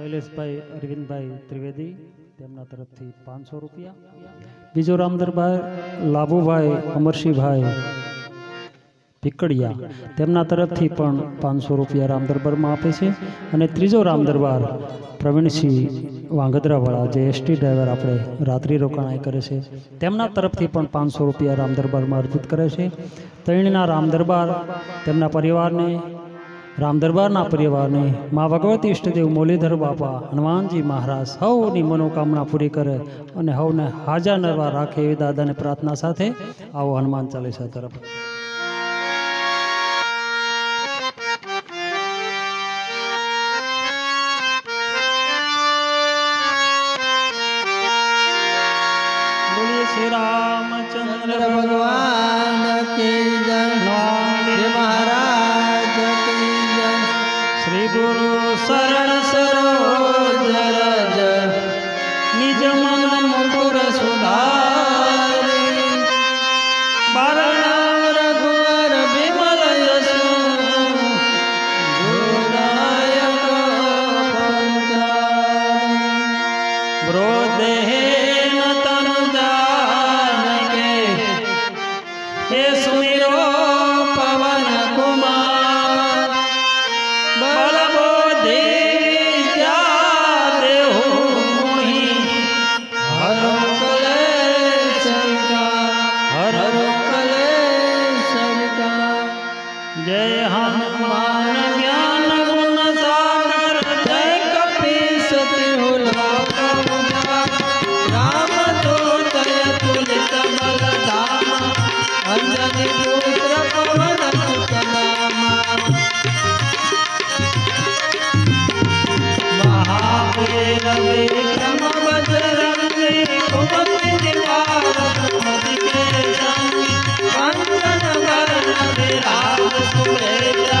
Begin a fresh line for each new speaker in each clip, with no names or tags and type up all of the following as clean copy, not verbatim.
શૈલેષભાઈ અરવિંદભાઈ ત્રિવેદી તેમના તરફથી 500 રૂપિયા। બીજો રામ દરબાર લાભુભાઈ અમરસિંહભાઈ ભીકડિયા તેમના તરફથી પણ 500 રૂપિયા રામ દરબારમાં આપે છે। અને ત્રીજો રામ દરબાર પ્રવીણસિંહ વાંગદરાવાળા જે એસટી ડ્રાઈવર આપણે રાત્રિ રોકાણ કરે છે તેમના તરફથી પણ 500 રૂપિયા રામ દરબારમાં અર્પિત કરે છે। ત્રણેયના રામ દરબાર તેમના પરિવારને રામ દરબારના પરિવારને મા ભગવતી ઈષ્ટદેવ મોલીધર બાપા હનુમાનજી મહારાજ સૌની મનોકામના પૂરી કરે અને સૌને હાજર નરવા રાખે એવી દાદાને પ્રાર્થના સાથે આવો હનુમાન ચાલીસા તરફ। બોલીએ શ્રી રામચંદ્ર
भगवान की जय, महाराज की जय।
श्री गुरु
शरण सरोज रज,
निज मन
मुकुर सुधारी। बारणाम रघुवर विमल यशु, गुरुदायक फलचारी। ब्रोदेहेन तनु जानके, हे सुमिरो पवन कुमार। बल बुद्धि विद्या देहु मोहि, हरो कलेश विकार, हरो कलेश विकार।
जय हनुमान
ज्ञान गुण सागर, जय कपीस तिहु लोक उजागर। राम दूत अतुलित बल धामा, अंजनी पुत्र पवन सुत नामा। महावीर विक्रम बजरंगी, कुमति निवार सुमति के संगी। कंचन वरण विराज सुबेसा,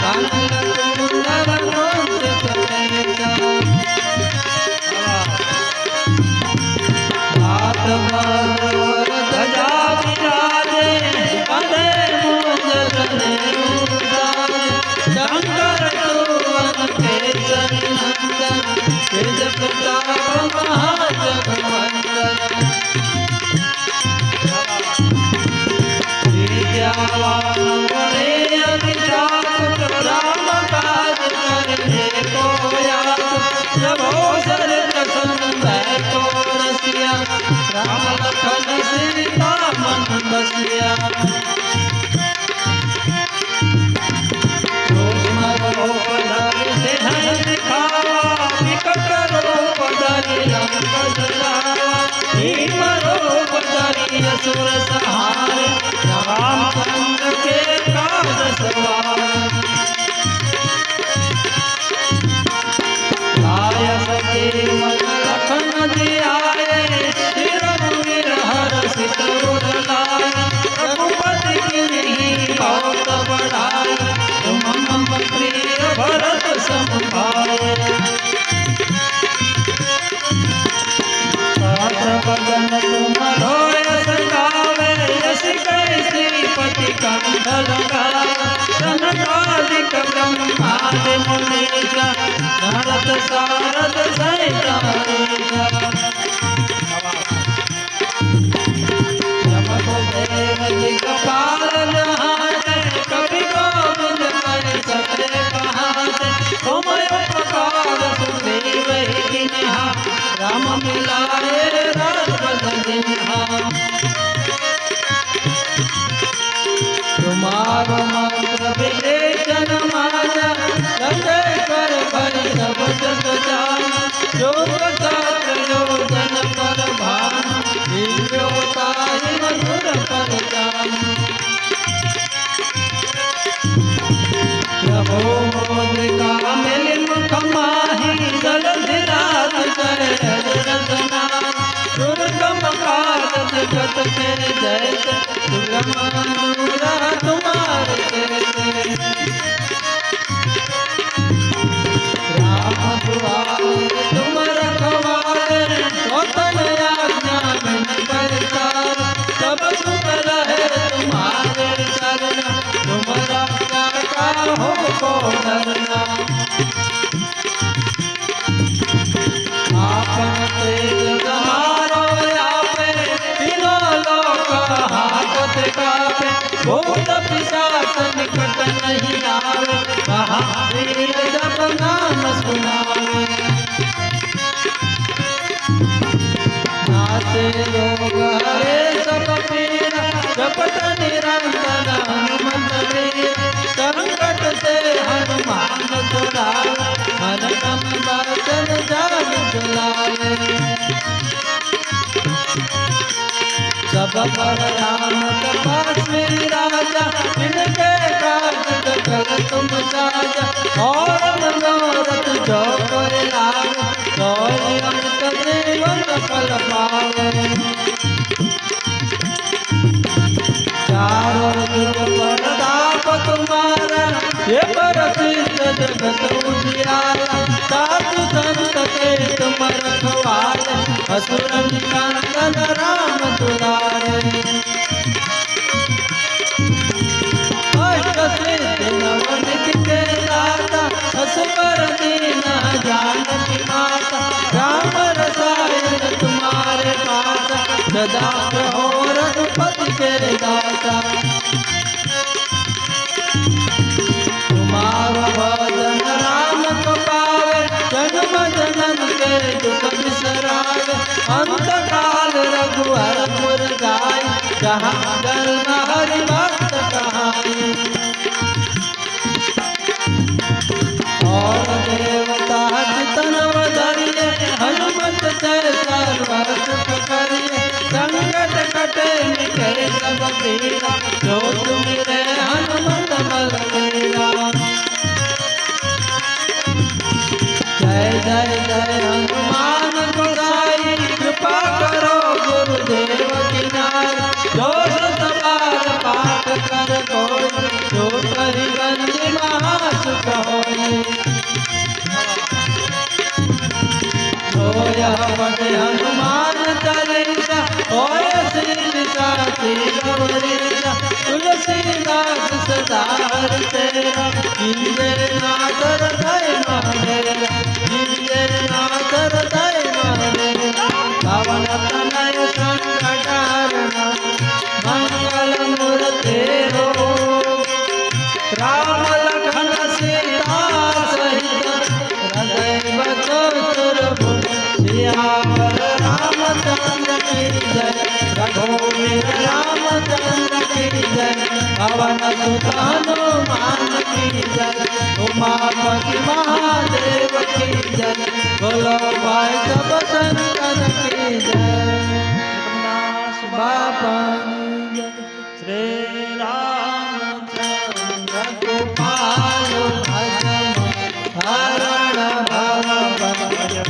कानन कुंडल कुंचित केसा। हाथ बाजोर ध्वजा विराजे, कंधे मूंज जनेऊ साजे। शंकर सुवन केसरी नंदन, तेज प्रताप महाजगवंदन। विद्यावान गुणी अति चातुर, राम काज करने को यातुर। प्रभु चरित सुनबै को रसिया, राम लखन सीता मन बसिया। सूक्ष्म रूप धरि सिंह दिखावा, विकट रूप धरि लंक जरावा। भीम रूप धरि असुर संहारे, रामचंद्र के काज सवारे। लाय सके मन लखन जियाए, श्री रघुवीर हरषि तरुण लाए। रघुपति कीन्ही बहुत बड़ाई, तुम मम प्रिय भरत सम भाई। सहस्र बदन तुम रोयस गावे, यश कहि श्रीपति कंठ लगावे। सनकादिक ब्रह्मादि मुनीसा, नारद सारद सहित अहीसा। देव जी कपाल जहाते, कवि गोविंद कर सके कहाते। तुम उपकार सुग्रीव किन्हा, राम मिलाए राजपद जिन्हा। तुम्हारो मंत्र विभीषण माना, लंकेश्वर भय सब जग जाना। योग शास्त्र योजन पर भानु, दिव्यो ताहि मधुर पर जानु। प्रभु मुद्रिका मिलि मुख माहि, जलधि राज करे अजरत नाहि। दुर्गम काज जगत के जैसे, दुर्गम दूरा तुम्हारे तेरे। राम दुआरे तुम रखवारे, स्वतन आज्ञा बिन परिचारे। सब सुख रहे तुम्हारे शरण, तुम रक्षा काहू को डरना। गावे महावीर जप नाम सुनावे नासे रोग हरे सब पीरा जपत निरंतर हनुमत वीर संकट से हनुमान छुड़ावे मन क्रम वचन जाग चलावे सब पर राम तपस्वी राजा इनके काज सकल तुम साजा और मनोरथ जो कोई लावे सोई अमृत जीवन फल पावे चारों जुग प्रताप तुम्हारा ये प्रसिद्ध जगत उजियारा साधु संत के तुम रखवाले असुर निकंदन राम दुलारे अष्ट सिद्धि नवनिधि के दाता असुर दीन जानकी माता राम रसायन तुम्हारे पास सदा रहो रघुपति के दाता तुम्हारा भजन राम को पावे जन्म जन्म के दुख बिसरावे अंत काल रघुवरपुर गाय जहाँ जन्म हरि भक्त कहाई और देवता जितन धरिए हनुमत से सर्व सुख करिए संकट कटे मिटे सब पीरा जो तुमरे हनुमत बलबीरा जय जय जय हनुमान गोसाई कृपा करो गुरुदेव की नाई जो सतबार पाठ कर कोई जो कहि गंज महासुख होई जो यह पढ़े हनुमान चालीसा होय सिद्धि साखी गौरीसा तुलसीदास सदा हरि तेरा कीजे नादर दय महादेव कीजे नादर दय महादेव पवन तनय संकट हरण मंगल मूर्ति हो राम लखन सीता सहित हृदय बचो सुरभुज सियावर रामचंद्र की जय रघुवीर रामचंद्र की जय पवन सुत हनुमान की जय उमापति महादेव की जय बोलो भाई सब संतन की जय बाबा श्री रामचंद्र गोपाल भजन हरण भव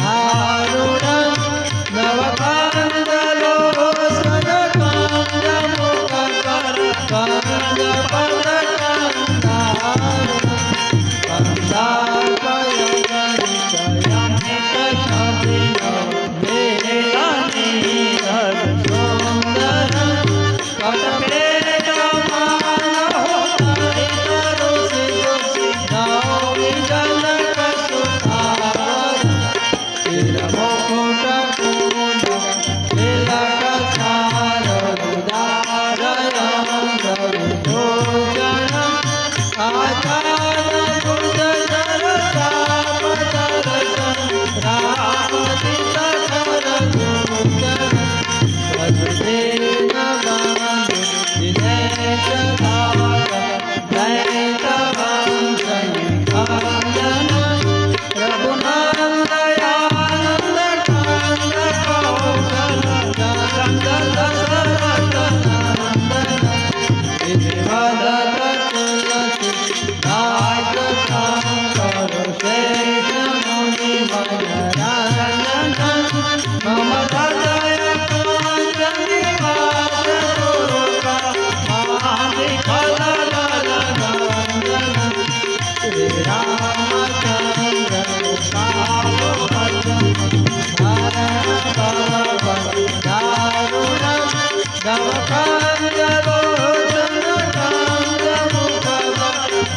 हारुण नवकांडलो सन कांड मुख कर कांड पद कंदार कंदार पय परिचय कशभिनो मेरा नीरज सुंदर कटपेट मान होताई तरुषि दुषि नौमि जनक सुधार तिरमुकुट कुंडल तिलक सार उदारय विभूषण आचार बुध सरसाप दर्शन राम दिसकर दूतन वसुदेव बंधु दिनेश धार दैत वंश निकांदन रघुनंदन दयानंद कांद कौशल चंद दशरथ नंदन विधिवदत तुलसी दास शंकर शेष मुनि मनरंजन मम हृदय कांचन निवास दुर्गा महाविफल नंदन श्री रामचंद्र गोपाल भजन हरण भव दारुण नवकांड लोचन कांड मुख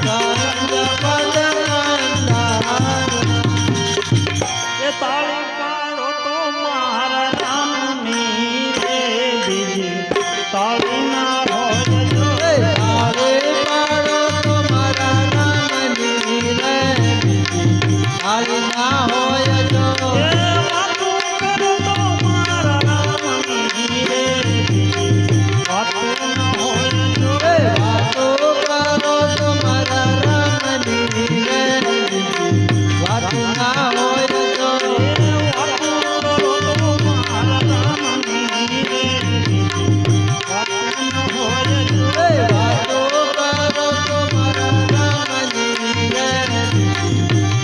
कांड पद कंदार
એ તાળી પાડો તો મારા રામની રે બીજી તાળી ના હોય જો
तारे पाड़ो तुम्हारा नाम ના હોય જો
એ વાતો કરો તો મારા રામની રે વાતો ન હોય જો
એ વાતો કરો તો મારા રામની રે વાતો ના હોય જો
વાતો કરો તો મારા રામની રે વાતો ન હોય જો
એ વાતો કરો તો મારા રામની રે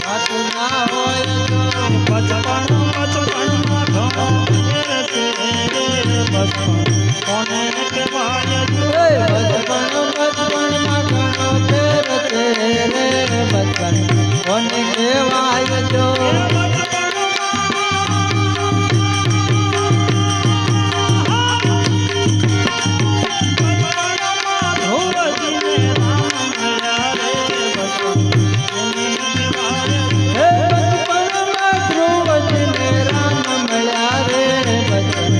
વાતો ના હોય જો
બચપણ બચપણમાં ઘણો ફેર છે રે બચપણ કોને કહેવાય જો
એ બચપણ બચપણમાં ઘણો ફેર છે રે બચપણ કોને કહેવાય જો
એ બચપણમાં ધ્રુવજીને રામ મળ્યા રે બચપણ એને કહેવાય
હે બચપણમાં ધ્રુવજીને રામ મળ્યા રે બચપણ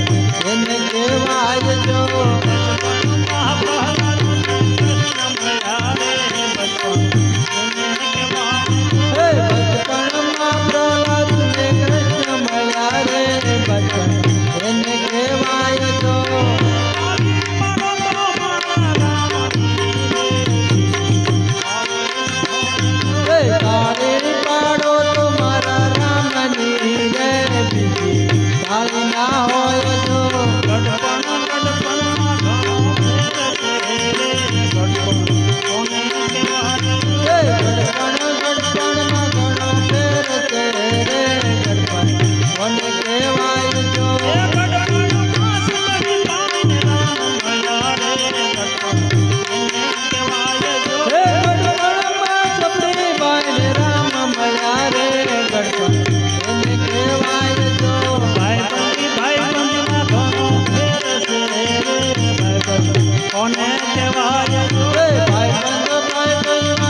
એને કહેવાય જો
બચપણમાં પ્રહલાદને કૃષ્ણ મળ્યા રે બચપણ એને કહેવાય
હે બચપણમાં પ્રહલાદને કૃષ્ણ મળ્યા રે બચપણ એને કહેવાય જો હે તાળી પાડો તો મારા રામની રે બીજી તાળી ના હોય જો હે ગડપણ ગડપણમાં ઘણો ફેર છે રે ગડપણ કોને કહેવાય જો હે ગડપણમાં સપની બાઈને રામ મળ્યા રે ગડપણ એને કહેવાય જો
કોને કહેવાય જો
હે ભાઈબંધમાં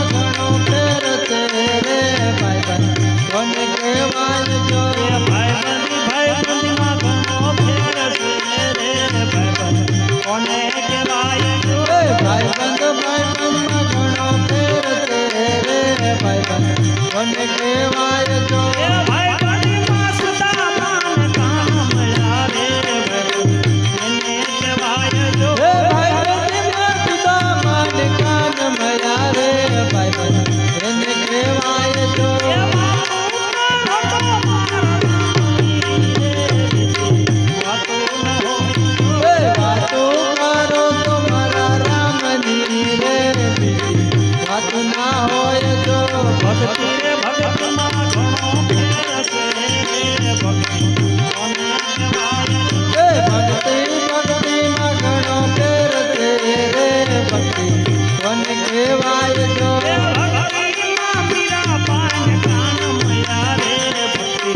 ઘણો ફેર છે રે ભાઈબંધ કોને કહેવાય જો
ભાઈબંધીમાં ઘણો ફેર છે રે ભાઈબંધ કોને કહેવાય જો
હે ભાઈબંધમાં ઘણો ફેર છે રે ભાઈબંધ કોને કહેવાય જો
એ ભાઈબંધીમાં સુદામાને કામ મળ્યા રે ભાઈબંધ એને કહેવાય જો
હે ભાઈબંધમાં સુદામાને કાન મળ્યા રે ભાઈબંધ એને કહેવાય જો
એ વાતો કરો તો મારા રામની રે
હે વાતો ના હોય જો
ભક્તિ રે ભગતમાં ઘણો ફેર છે રે ભક્તિ કોને કહેવાય
હે ભક્તિ ભક્તિમાં ઘણો ફેર છે રે ભક્તિ કોને કહેવાય જો
એ ભક્તિમાં મીરા પાન કાન મળ્યા રે ભક્તિ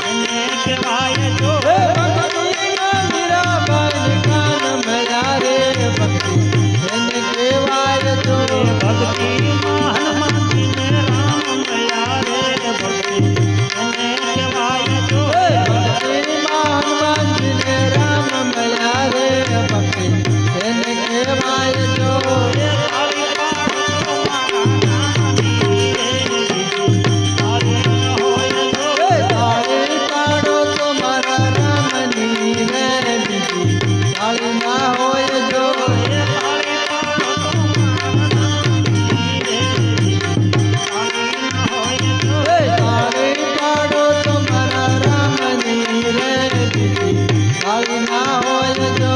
એને કહેવાય જો
હે ભક્તિમાં મીરાબાઈને કાન મળ્યા રે ભક્તિ એને કહેવાય જો
ભક્તિમાં હનુમાનજીને રામ મળ્યા રે ભક્તિ એને કહેવાય જો
હે ભક્તિમાં હનુમાનજીને રામ મળ્યા રે ભક્તિ એને કહેવાય જો
એ તારી પાડો મારા નામની રે તારી ન હોય જો
હે તાળી પાડો તો મારા રામની રે બીજી તાળી ના હોય જો
એ તારી પાડો તો મારા નામની રે
હે તાળી પાડો તો મારા રામની રે બીજી તાળી ના હોય જો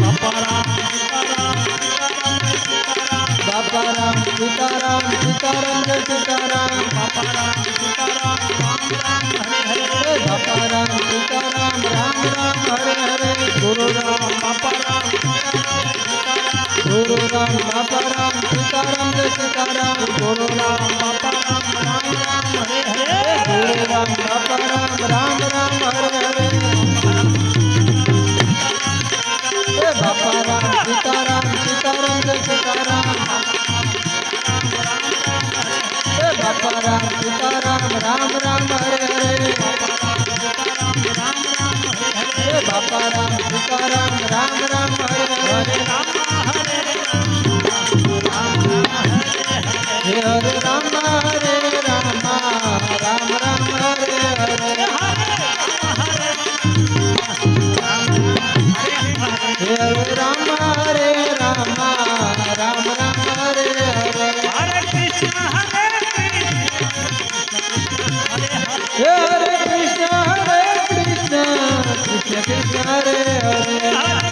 બાપા રામ સીતારામ
બાપા રામ સીતારામ સીતારામ જય સીતારામ
બાપા રામ સીતારામ રામ રામ હરે હરે
હે બાપા રામ સીતારામ રામ રામ હરે હરે
ગુરુ રામ બાપા રામ
ગુરુ રામ બાપા રામ સીતારામ જય સીતારામ
ગુરુ રામ બાપા રામ રામ રામ હરે હરે
ગુરુ રામ બાપા રામ રામ રામ હરે હરે હે બાપા રામ સીતારામ સીતારામ જય સીતારામ હે બાપા રામ સીતારામ રામ રામ હરે હરે હે બાપા રામ સીતારામ રામ રામ હરે હરે હે હરે રામ હરે રામ हरे कृष्ण कृष्ण कृष्ण हरे हरे हरे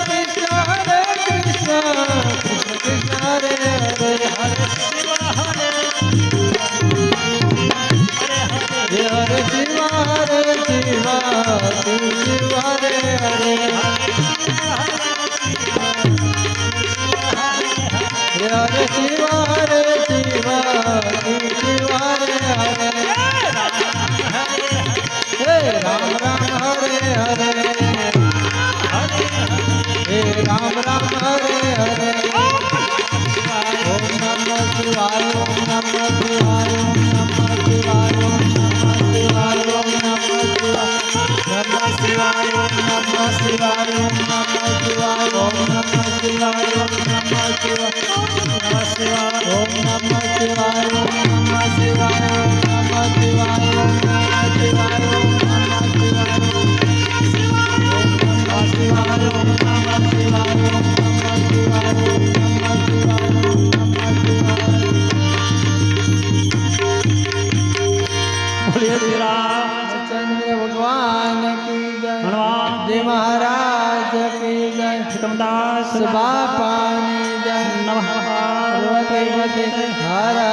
कृष्ण कृष्ण कृष्ण हरे हरे हरे शिव हरे शिव शिव हरे हरे हरे शिव शिव हरे हरे हे राम राम हरे हरे हे राम राम हरे हरे ओम नमः शिवाय ओम नमः शिवाय ओम नमः शिवाय ओम नमः शिवाय ओम नमः शिवाय ओम नमः शिवाय ओम नमः शिवाय ओम नमः शिवाय ओम नमः शिवाय ओम नमः शिवाय ओम नमः शिवाय ओम नमः शिवाय ओम नमः शिवाय ओम नमः शिवाय ओम नमः शिवाय ओम नमः शिवाय ओम नमः शिवाय ओम नमः शिवाय ओम नमः शिवाय
बोलिए श्री रामचंद्र
भगवान की जय
हनुमान
जय महाराज की जय
दास
बापानी जय
नमः
पार्वती हर